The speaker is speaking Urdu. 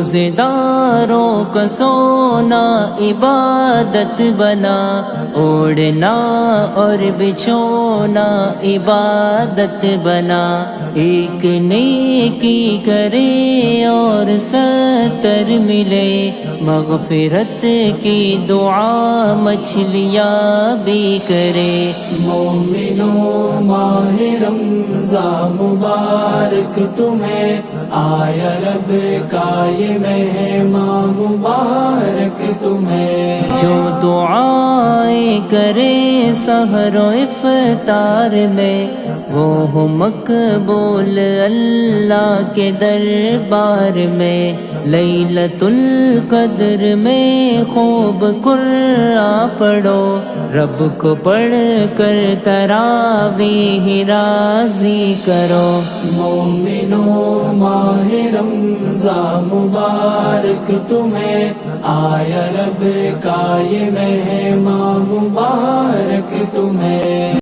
روزے داروں کا سونا عبادت بنا، اوڑھنا اور بچھونا عبادت بنا، ایک نیکی کرے اور 70 ملے، مغفرت کی دعا مچھلیاں بھی کرے۔ مومنوں ماہ رمضان مبارک تمہیں، آیا رب کا یہ مہمان مبارک تمہیں، جو دعائیں کرے سحر و افطار میں، وہ مقبول اللہ کے دربار میں۔ لیلۃ القدر میں خوب قرآن پڑھو، رب کو پڑھ کر تراویح راضی کرو۔ مومنوں ماہ رمضان مبارک تمہیں، آیا رب کا یہ مہمان مبارک تمہیں۔